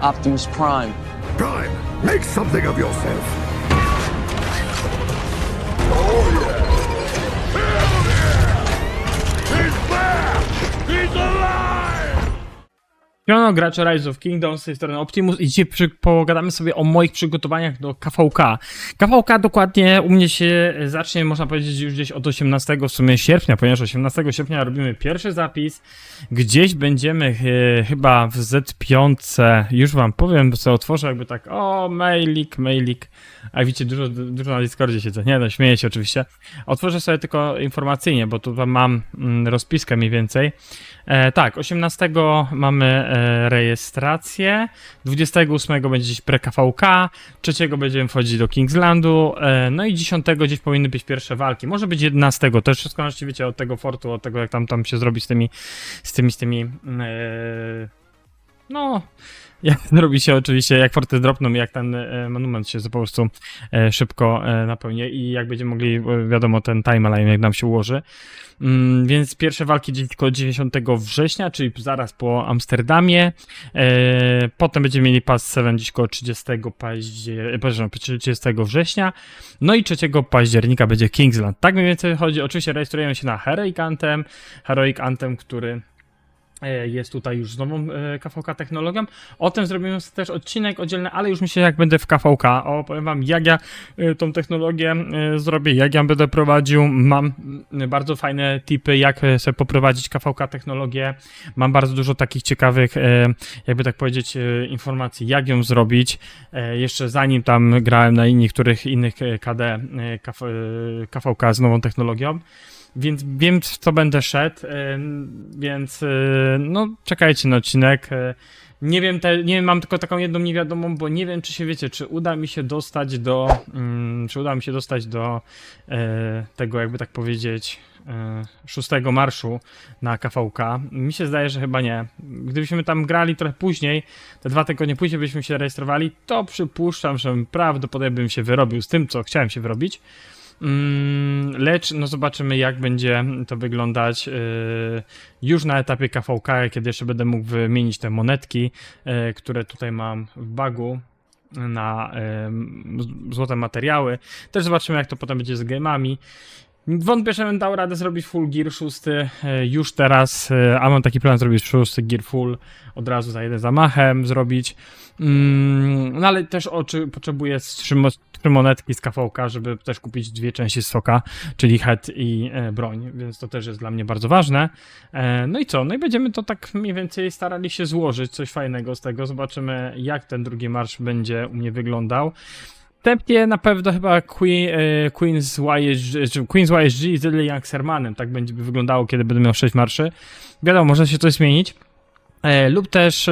Optimus Prime. Prime, make something of yourself. Siemano gracze Rise of Kingdoms, z tej strony Optimus i dzisiaj pogadamy sobie o moich przygotowaniach do KVK. KVK dokładnie u mnie się zacznie, można powiedzieć, już gdzieś od 18 w sumie sierpnia, ponieważ 18 sierpnia robimy pierwszy zapis. Gdzieś będziemy chyba w Z5, już wam powiem, bo sobie otworzę jakby tak, o mailik, a widzicie, dużo na Discordzie siedzę, nie no, śmieję się oczywiście. Otworzę sobie tylko informacyjnie, bo tu mam rozpiskę mniej więcej. Tak, 18 mamy rejestrację, 28 będzie gdzieś pre-KVK, 3 będziemy wchodzić do Kingslandu, no i 10 gdzieś powinny być pierwsze walki, może być 11, to jest wszystko oczywiście wiecie od tego fortu, od tego jak tam się zrobi z tymi no... Jak robi się oczywiście, jak forty dropną, jak ten monument się po prostu szybko napełni i jak będziemy mogli, wiadomo, ten timeline jak nam się ułoży. Więc pierwsze walki gdzieś tylko 10 września, czyli zaraz po Amsterdamie. Potem będziemy mieli Pass 7 gdzieś koło 30 września. No i 3 października będzie Kingsland. Tak mniej więcej chodzi. Oczywiście rejestrujemy się na Heroic Anthem, który jest tutaj już z nową KVK technologią. O tym zrobimy też odcinek oddzielny, ale już myślę, jak będę w KVK. Opowiem wam, jak ja tą technologię zrobię, jak ja będę prowadził. Mam bardzo fajne tipy, jak sobie poprowadzić KVK technologię. Mam bardzo dużo takich ciekawych, jakby tak powiedzieć, informacji, jak ją zrobić. Jeszcze zanim tam grałem na niektórych innych KD KVK z nową technologią. Więc wiem, w co będę szedł, więc no czekajcie na odcinek. Nie wiem, mam tylko taką jedną niewiadomą, bo nie wiem, czy się wiecie, czy uda mi się dostać do tego, jakby tak powiedzieć, 6 marszu na KVK. Mi się zdaje, że chyba nie. Gdybyśmy tam grali trochę później, te 2 tygodnie później byśmy się rejestrowali, to przypuszczam, że prawdopodobnie bym się wyrobił z tym, co chciałem się wyrobić. Lecz no zobaczymy, jak będzie to wyglądać już na etapie KVK, kiedy jeszcze będę mógł wymienić te monetki, które tutaj mam w bagu na złote materiały. Też zobaczymy, jak to potem będzie z gemami. Wątpię, że bym dał radę zrobić full gear 6 już teraz, a mam taki plan zrobić 6 gear full od razu za jeden zamachem zrobić. No ale też potrzebuję 3 monetki z KVK, żeby też kupić 2 części soka, czyli head i broń, więc to też jest dla mnie bardzo ważne. No i co? No i będziemy to tak mniej więcej starali się złożyć coś fajnego z tego. Zobaczymy, jak ten drugi marsz będzie u mnie wyglądał. Wstępnie na pewno chyba Queen's YSG z Lilian Sermanem, tak będzie wyglądało, kiedy będę miał 6 marszy. Wiadomo, może się coś zmienić. Lub też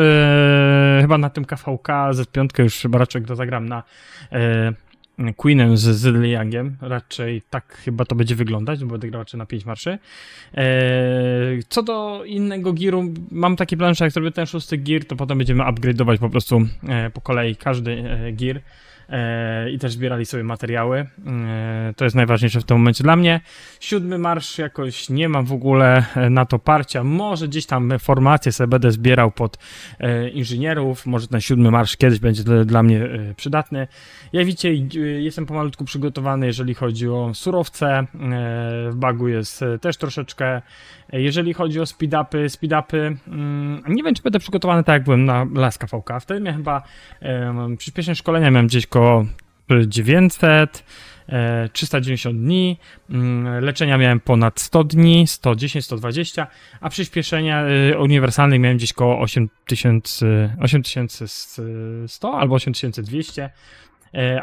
chyba na tym KVK Z5 już chyba raczej to zagram na Queenem z Liangiem. Raczej tak chyba to będzie wyglądać, bo będę grał raczej na 5 marszy. Co do innego gearu, mam taki plan, że jak zrobię ten 6 gear, to potem będziemy upgrade'ować po prostu po kolei każdy gear. I też zbierali sobie materiały. To jest najważniejsze w tym momencie dla mnie. 7 marsz jakoś nie mam w ogóle na to parcia. Może gdzieś tam formacje sobie będę zbierał pod inżynierów. Może ten 7 marsz kiedyś będzie dla mnie przydatny. Jak widzicie, jestem pomalutku przygotowany, jeżeli chodzi o surowce. W bagu jest też troszeczkę. Jeżeli chodzi o speed-upy, nie wiem, czy będę przygotowany tak, jak byłem na Las KVK. Wtedy miałem chyba przyspieszenie szkolenia, miałem gdzieś koło 900, 390 dni, leczenia miałem ponad 100 dni, 110, 120, a przyspieszenia uniwersalnych miałem gdzieś koło 8100 albo 8200.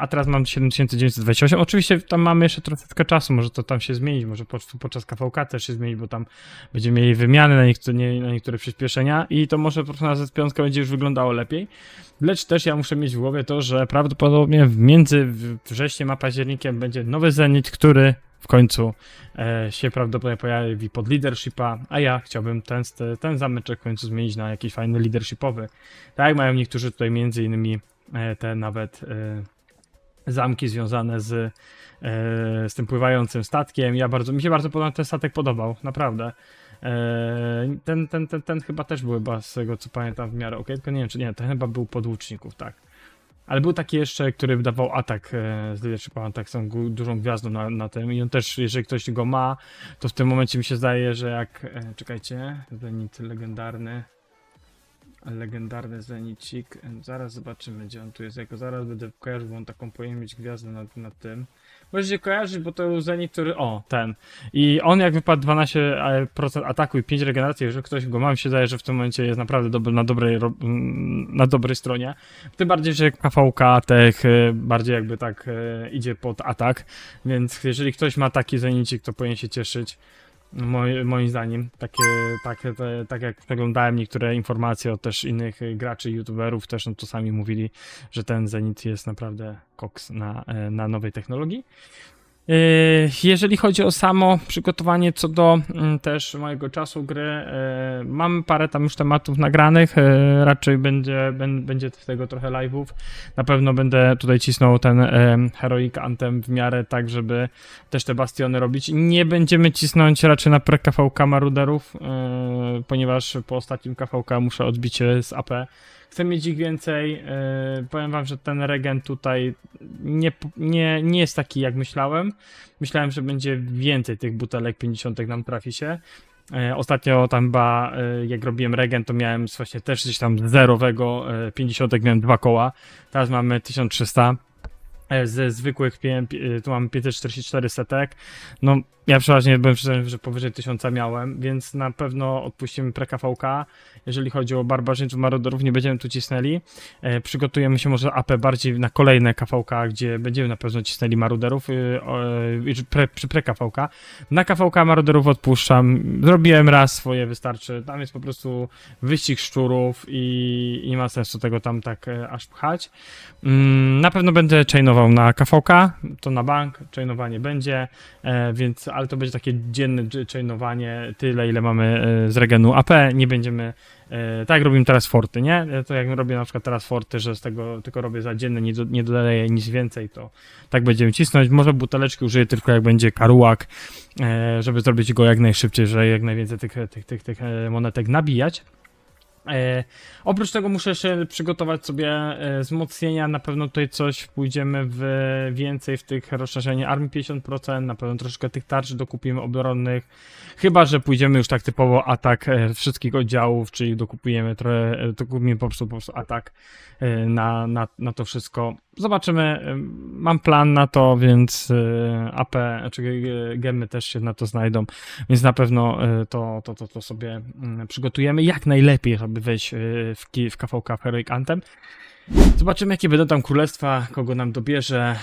A teraz mam 7928. Oczywiście tam mamy jeszcze troszeczkę czasu, może to tam się zmienić, może podczas KVK też się zmienić, bo tam będziemy mieli wymiany na niektóre przyspieszenia i to może po prostu na Z5 będzie już wyglądało lepiej. Lecz też ja muszę mieć w głowie to, że prawdopodobnie między wrześniem a październikiem będzie nowy Zenit, który w końcu się prawdopodobnie pojawi pod leadershipa, a ja chciałbym ten zameczek w końcu zmienić na jakiś fajny leadershipowy. Tak jak mają niektórzy tutaj między innymi te nawet zamki związane z tym pływającym statkiem. Mi się bardzo ten statek podobał, naprawdę. Ten chyba też był chyba z tego co pamiętam w miarę okej, tylko nie wiem czy nie, ten chyba był pod łuczników, tak. Ale był taki jeszcze, który dawał atak z Leadership Attack, są dużą gwiazdą na tym i on też, jeżeli ktoś go ma, to w tym momencie mi się zdaje, że jak, czekajcie, Zenit legendarny Zenicik, zaraz zobaczymy gdzie on tu jest, jako zaraz będę kojarzył, bo on taką powinien mieć gwiazdę nad tym. Możecie kojarzyć, bo to był Zenit, który, o, ten. I on jak wypadł 12% ataku i 5 regeneracji, jeżeli ktoś go ma, mi się zdaje, że w tym momencie jest naprawdę na dobrej stronie. Tym bardziej, że KVK Tech bardziej jakby tak idzie pod atak, więc jeżeli ktoś ma taki Zenicik, to powinien się cieszyć. Moim zdaniem, tak jak przeglądałem niektóre informacje od też innych graczy, youtuberów, też no to sami mówili, że ten Zenit jest naprawdę koks na nowej technologii. Jeżeli chodzi o samo przygotowanie co do też mojego czasu gry, mam parę tam już tematów nagranych, raczej będzie z tego trochę live'ów. Na pewno będę tutaj cisnął ten Heroic Anthem w miarę tak, żeby też te bastiony robić. Nie będziemy cisnąć raczej na pre-KVK Maruderów, ponieważ po ostatnim KVK muszę odbić się z AP. Chcę mieć ich więcej, powiem wam, że ten regen tutaj nie jest taki jak myślałem. Myślałem, że będzie więcej tych butelek 50 nam trafi się. Ostatnio tam chyba jak robiłem regen, to miałem właśnie też gdzieś tam zerowego 50 miałem 2 koła. Teraz mamy 1300. Ze zwykłych tu mam 544 setek. No ja przeważnie byłem przyzwyczajony, że powyżej 1000 miałem, więc na pewno odpuścimy pre-KVK. Jeżeli chodzi o barbarzyńców, marodorów, nie będziemy tu cisnęli. Przygotujemy się może AP bardziej na kolejne KVK, gdzie będziemy na pewno cisnęli maruderów przy pre-KVK. Na KVK maruderów odpuszczam. Zrobiłem raz swoje, wystarczy. Tam jest po prostu wyścig szczurów i nie ma sensu tego tam tak aż pchać. Na pewno będę chainował na KVK, to na bank, chainowanie będzie, więc, ale to będzie takie dzienne chainowanie, tyle ile mamy z regenu AP, nie będziemy, tak jak robimy teraz forty, nie? To jak robię na przykład teraz forty, że z tego tylko robię za dzienne, nie dodaję nic więcej, to tak będziemy cisnąć. Może buteleczki użyję tylko jak będzie karułak, żeby zrobić go jak najszybciej, że jak najwięcej tych monetek nabijać. Oprócz tego muszę jeszcze przygotować sobie wzmocnienia, na pewno tutaj coś pójdziemy więcej w tych rozszerzenie armii 50%, na pewno troszkę tych tarcz dokupimy obronnych, chyba że pójdziemy już tak typowo atak wszystkich oddziałów, czyli dokupujemy po prostu atak na to wszystko. Zobaczymy, mam plan na to, więc AP, czy gemy też się na to znajdą, więc na pewno to sobie przygotujemy jak najlepiej, żeby wejść w KVK w Heroic Anthem. Zobaczymy jakie będą tam królestwa, kogo nam dobierze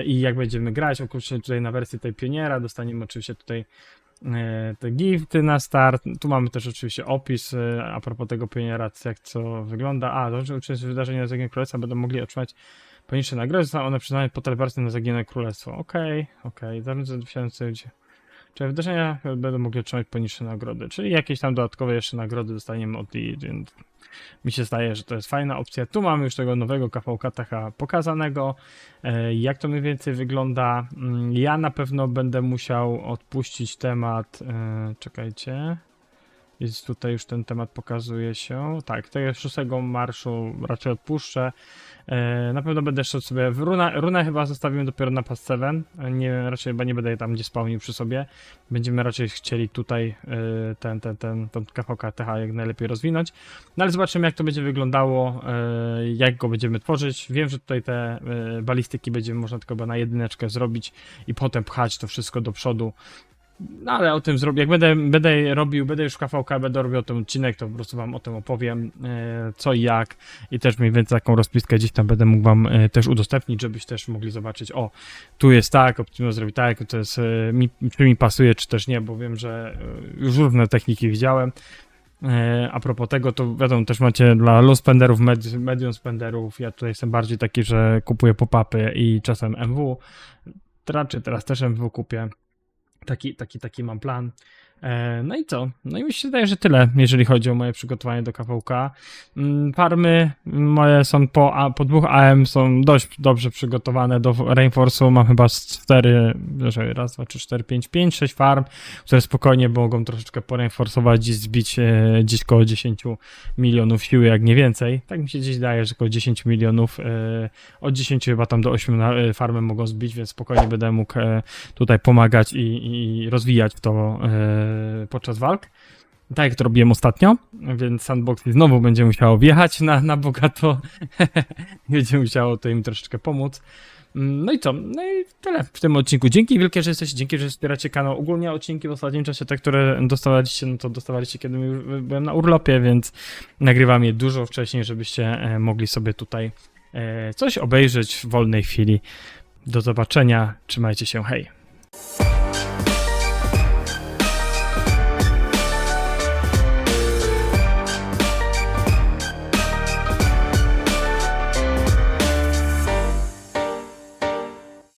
i jak będziemy grać. Oczywiście tutaj na wersji tej pioniera dostaniemy oczywiście tutaj te gifty na start. Tu mamy też oczywiście opis a propos tego pioniera, jak co wygląda. Dobrze, uczestnicy wydarzenia na Zaginionego Królestwa będą mogli otrzymać poniższe nagrody, zostaną one przyznane po teleportacji na Zaginione Królestwo. Okej. Czyli wydarzenia będą mogli otrzymać poniższe nagrody, czyli jakieś tam dodatkowe jeszcze nagrody dostaniemy od Lead, więc mi się zdaje, że to jest fajna opcja. Tu mamy już tego nowego KVK Techa pokazanego, jak to mniej więcej wygląda. Ja na pewno będę musiał odpuścić temat, czekajcie, jest tutaj już ten temat pokazuje się, tak, tego 6 marszu raczej odpuszczę. Na pewno będę jeszcze sobie runę chyba zostawimy dopiero na Pass 7. Raczej chyba nie będę je tam gdzie spełnił przy sobie. Będziemy raczej chcieli tutaj ten KVK TH jak najlepiej rozwinąć. No ale zobaczymy jak to będzie wyglądało, jak go będziemy tworzyć. Wiem, że tutaj te balistyki będziemy można tylko na jedyneczkę zrobić i potem pchać to wszystko do przodu. No ale o tym zrobię, jak będę już KVK, będę robił o tym odcinek, to po prostu wam o tym opowiem, co i jak i też mniej więcej taką rozpiskę gdzieś tam będę mógł wam też udostępnić, żebyście też mogli zobaczyć, o, tu jest tak, Optimus zrobi tak, to jest, czy mi pasuje, czy też nie, bo wiem, że już różne techniki widziałem. A propos tego, to wiadomo, też macie dla low spenderów, medium spenderów, ja tutaj jestem bardziej taki, że kupuję pop-upy i czasem MW, raczej teraz też MW kupię. Taki mam plan. No i co? No i mi się wydaje, że tyle, jeżeli chodzi o moje przygotowanie do KVK. Farmy moje są po 2 AM są dość dobrze przygotowane do Rainforce'u. Mam chyba 4, raz, 2, 3, 4, 5, 6 farm, które spokojnie mogą troszeczkę porainforce'ować i zbić gdzieś koło 10 milionów siły, jak nie więcej. Tak mi się gdzieś daje, że koło 10 milionów, od 10 chyba tam do 8 farmy mogą zbić, więc spokojnie będę mógł tutaj pomagać i rozwijać to podczas walk. Tak jak to robiłem ostatnio, więc Sandbox znowu będzie musiało wjechać na bogato. Będzie musiało to im troszeczkę pomóc. No i co? No i tyle w tym odcinku. Dzięki wielkie, że jesteście, dzięki, że wspieracie kanał. Ogólnie odcinki w ostatnim czasie, te, które dostawaliście, no to dostawaliście, kiedy już byłem na urlopie, więc nagrywam je dużo wcześniej, żebyście mogli sobie tutaj coś obejrzeć w wolnej chwili. Do zobaczenia, trzymajcie się, hej!